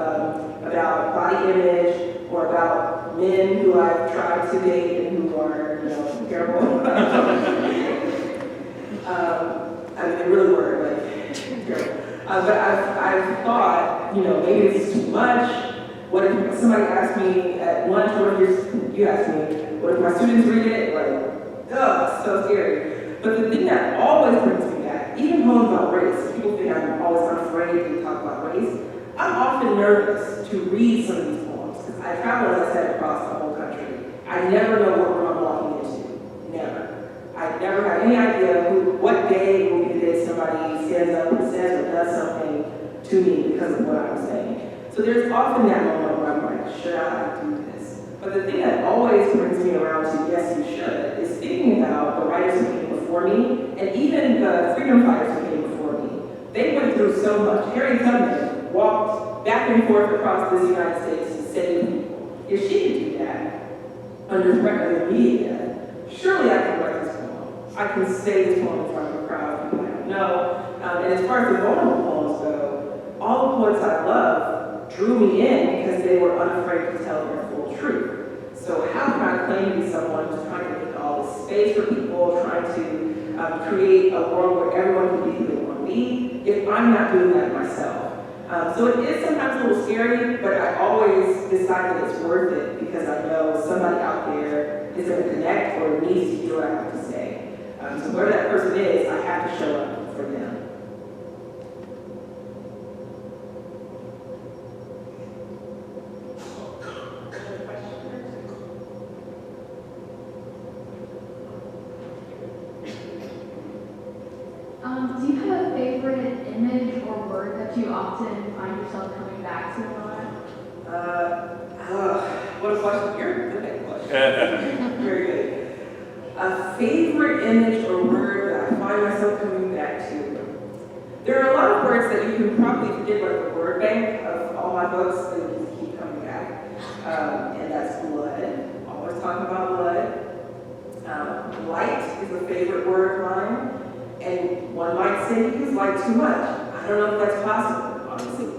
about body image or about men who I've tried to date and who are, terrible. I mean, they really were, terrible. But I've thought, maybe it's too much. What if somebody asked me at lunch, or you asked me, what if my students read it? Ugh, so scary. But the thing that always brings me back, even poems about race, people think I'm always unafraid to talk about race. I'm often nervous to read some of these poems, because I travel, as I said, across the whole country. I never know what room I'm walking into. Never. I never have any idea what day will be the day somebody stands up and says or does something to me because of what I'm saying. So there's often that moment where I'm like, should I do this? But the thing that always brings me around to yes, you should, is thinking about the writers who came before me, and even the freedom fighters who came before me. They went through so much. Harriet Tubman walked back and forth across this United States to save people. If she could do that under threat of immediate death, surely I can write this poem. I can say this poem in front of a crowd of people I don't know. And as far as the vulnerable poems go, all the poets I love drew me in because they were unafraid to tell their full truth. So how can I claim to be someone who's trying to make all this space for people, trying to create a world where everyone can be who they want to be, if I'm not doing that myself? So it is sometimes a little scary, but I always decide that it's worth it because I know somebody out there is going to connect or needs to hear what I have to say. So whoever that person is, I have to show up for them. Do you have a favorite image or word that you often find yourself coming back to a lot? What a question. You're good at questions. Very good. A favorite image or word that I find myself coming back to. There are a lot of words that you can probably forget, like the word bank of all my books, that just keep coming back. And that's blood. Always talking about blood. Light is a favorite word of mine. And one might say because light too much. I don't know if that's possible, honestly.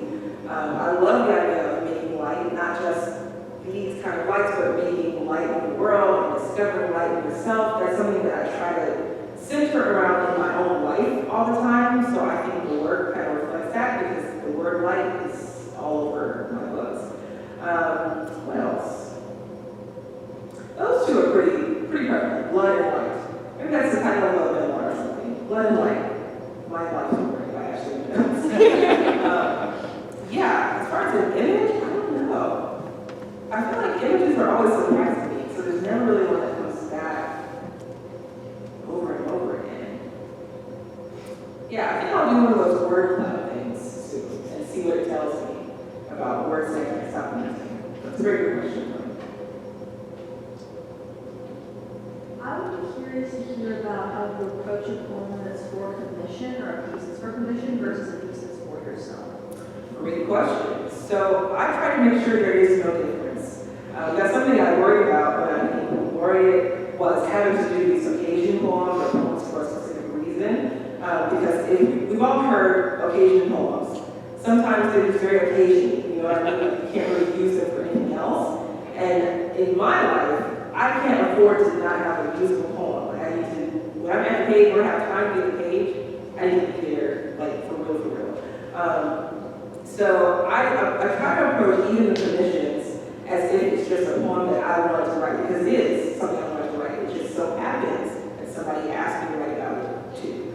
I love the idea of making light, not just these kind of lights, but making light in the world and discovering light in yourself. That's something that I try to center around in my own life all the time. So I think the word kind of reflects that because the word light is all over my books. What else? Those two are pretty prevalent. Blood and light. Maybe that's the title of a memoir or something. Blood and light. My life story by Ashley Jones. Yeah, as far as an image, I don't know. I feel like images are always surprising me, so there's never really one that comes back over and over again. Yeah, I think I'll do one of those word cloud things soon and see what it tells me about words that can stop using. That's a very good question. I would be curious to hear about how you approach a poem that's for commission or a piece that's for commission versus a piece that's for yourself. Great question. So I try to make sure there is no difference. That's something I worry about when I became Laureate was having to do these occasion poems or poems for a specific reason. Because we've all heard occasion poems. Sometimes they're just very occasional, you know what I mean? You can't really use them for anything else. And in my life, I can't afford to not have a usable poem. Like I need to, when I'm at the page or have time to get the page, I need to be there, like for real. So I try to approach even the commissions as if it's just a poem that I wanted to write, because it is something I wanted to write. It just so happens that somebody asked me to write about it too.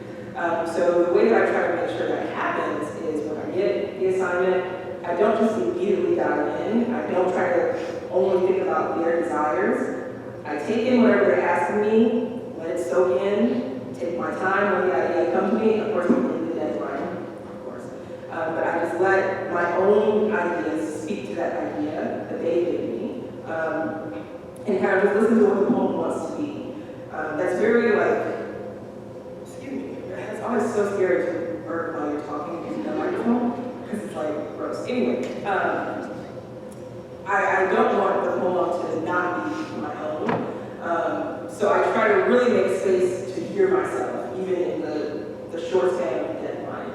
So the way that I try to make sure that happens is when I get the assignment, I don't just immediately dive in. I don't try to only think about their desires. I take in whatever they're asking me, let it soak in, take my time when the idea comes to me. Of course, I'm in the deadline, of course. But I just let my own ideas speak to that idea that they gave me, and kind of just listen to what the poem wants to be. That's very excuse me, it's always so scary to burp while you're talking into the microphone, because it's like gross. Anyway, I don't want the poem to not be my own. So I try to really make space to hear myself, even in the short span of the deadline.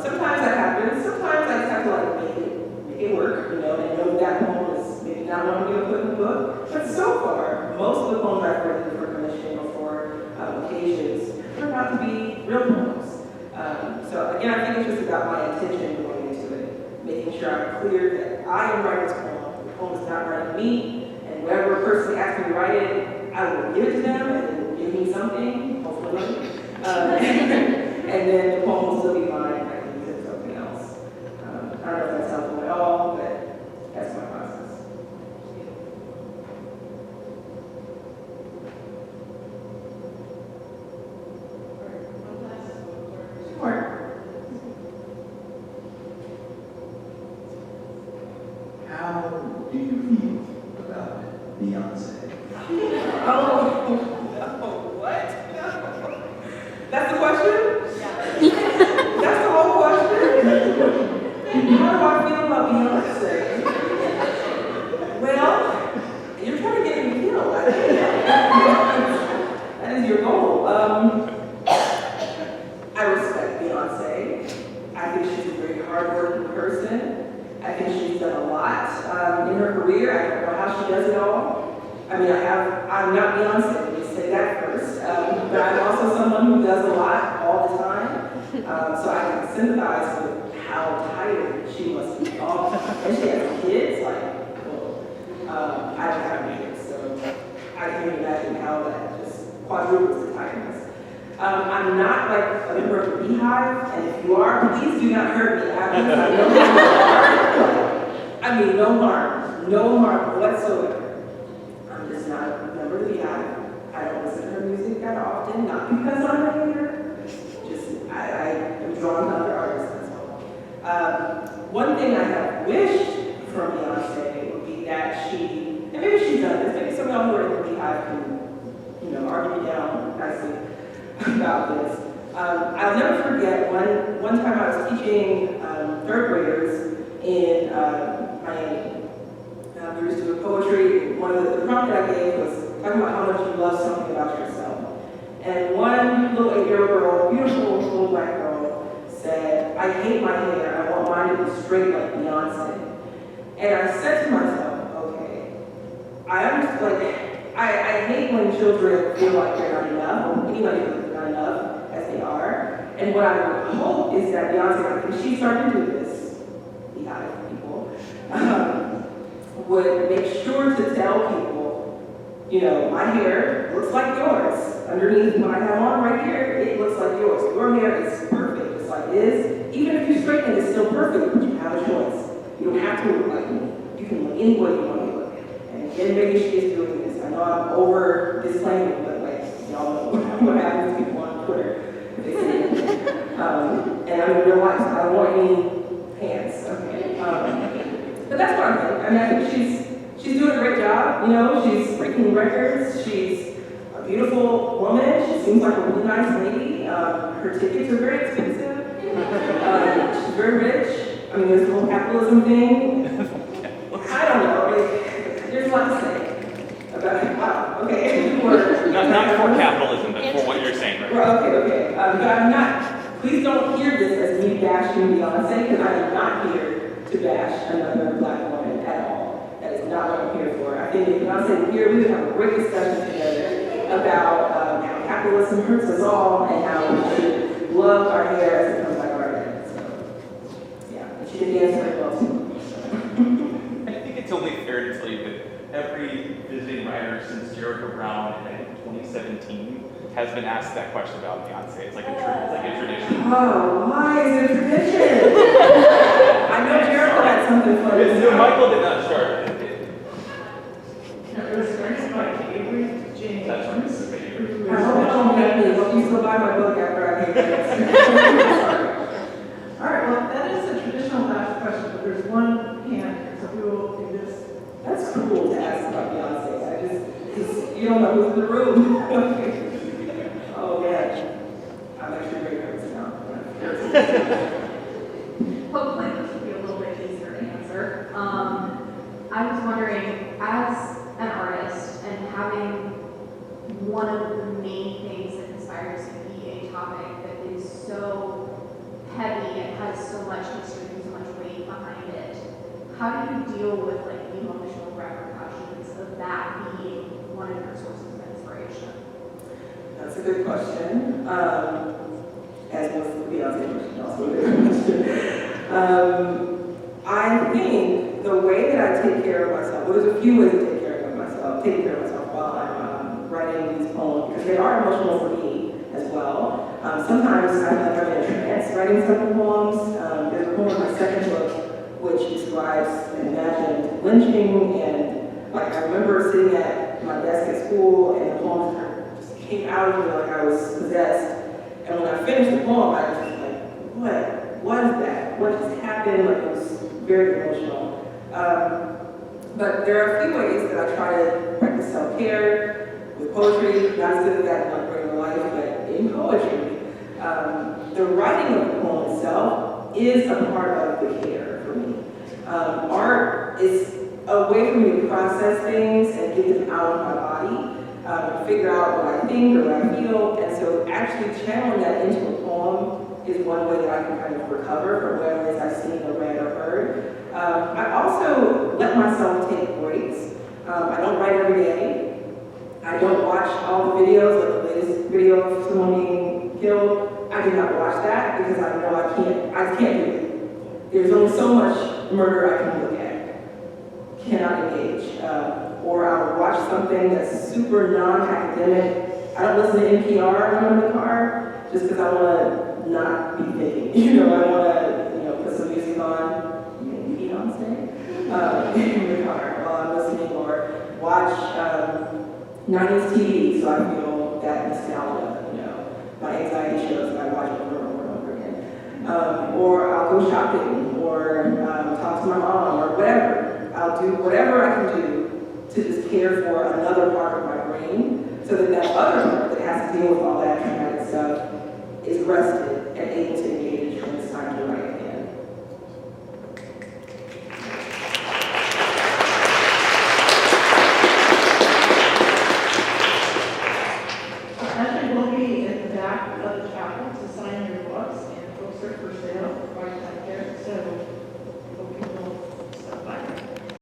Sometimes that happens. Sometimes I just have to make it work, you know, and know that poem is maybe not one I'm going to put in the book. But so far, most of the poems I've written for commission or for occasions turn out to be real poems. So again, I think it's just about my intention going into it, making sure I'm clear that I am writing this poem. The poem is not writing me. And whatever person asks me to write it, I will give it to them, and they will give me something, hopefully. And then the poem will still be mine, and I can use it for something else. I don't know if that's helpful at all, but that's my process. Sure. How do you feel about Beyonce? Oh, no, what? No. That's the question? Yeah. That's the whole question? How do I feel about Beyonce? Well, you're trying to get me killed. I think that is your goal. I respect Beyonce. I think she's a very hardworking person. I think she's done a lot in her career. I don't know how she does it all. I mean, I'm not Beyonce, let me say that first. But I'm also someone who does a lot all the time. So I can sympathize with how tired she must be. Oh, and she has kids, like, well, I don't have kids, so I can't imagine how that just quadruples the tiredness. I'm not like a member of the Beehive, and if you are, please do not hurt me after this. I know who you are. I mean, no harm whatsoever. I'm just not a member of the Beehive. I don't listen to her music that often, not because I'm a hater, just I am drawn to other artists, that's all. One thing I have wished from Beyonce would be that she, and maybe she's done this, maybe some of y'all who are in the Beehive can, argue me down nicely about this. I'll never forget one time I was teaching third graders in Miami. We were just doing poetry. One of the prompt that I gave was talking about how much you love something about yourself. And one little 8-year-old girl, beautiful little black girl, said, I hate my hair. I want mine to be straight like Beyonce. And I said to myself, okay, I understand, I hate when children feel like they're not enough, or anybody feels they're not enough as they are. And what I would hope is that Beyonce, when she started to do this, Beehive people, would make sure to tell people, my hair looks like yours. Underneath what I have on right here, it looks like yours. Your hair is perfect, just like it is. Even if you straighten it, it's still perfect, but you have a choice. You don't have to look like me. You can look any way you want to look. And again, maybe she is doing this. I know I'm over disclaiming, but y'all know what happens to people on Twitter. They say it. And I'm in real life, so I don't want any hands. Okay. But that's what I'm thinking. I mean, I think she's doing a great job. She's breaking records. She's a beautiful woman. She seems like a really nice lady. Her tickets are very expensive. She's very rich. I mean, there's the whole capitalism thing. I don't know. There's a lot to say about it. Wow. Okay. Not for capitalism, but for what you're saying, right? Okay. But I'm not. Please don't hear this as me bashing Beyonce, because I am not here to bash another black woman at all. That is not what I'm here for. I think if Beyonce were here, we would have a great discussion together about how capitalism hurts us all and how we should love our hair as it comes out of our head. So, yeah, and she did dance very well too. I think it's only fair to tell you that every visiting writer since Jericho Brown in 2017 has been asked that question about Beyonce. It's like a tradition. Oh, why is it a tradition? I know Jericho had something funny. No, Michael did not start it. It was started by Avery James. That's right. I hope it don't make me, but you still buy my book after I get it. All right, well, that is a traditional last question, but there's one hand, so we will do this. That's cool to ask about Beyonce. Because you don't know who's in the room. Oh, man. I'm actually very nervous now. Hopefully this will be a little bit easier to answer. I was wondering, as an artist and having one of the main things that inspires you to be a topic that is so heavy and has so much history and so much weight behind it, how do you deal with the emotional repercussions of that being one of your sources of inspiration? That's a good question. As was the Beyonce question, also a good question. I think the way that I take care of myself, well, there's a few ways to take care of myself while I'm writing these poems, because they are emotional for me as well. Sometimes I'm like I'm in a trance writing some poems. There's a poem in my second book which describes an imagined lynching, and I remember sitting at my desk at school and the poem just came out of me like I was possessed. And when I finished the poem, I was just like, what was that? What just happened? It was very emotional. But there are a few ways that I try to practice self-care with poetry, not as good as that in regular life, but in poetry. The writing of the poem itself is a part of the care for me. Art is a way for me to process things and get them out of my body, figure out what I think or what I feel, and so actually channeling that into a poem is one way that I can kind of recover from whatever it is I've seen or read or heard. I also let myself take breaks. I don't write every day. I don't watch all the videos, like the latest video of someone being killed. I do not watch that because I know I can't do it. there's only so much murder I can look at, cannot engage. Or I'll watch something that's super non-academic. I don't listen to NPR when I'm in the car, just because I want to not be thinking. I want to, put some music on, maybe Beyonce, in the car while I'm listening, or watch 90s TV so I feel that nostalgia, my anxiety shows that I watch over and over and over again. Or I'll go shopping, or talk to my mom, or whatever. I'll do whatever I can do to just care for another part of my brain so that that other part that has to deal with all that traumatic stuff is rested and able to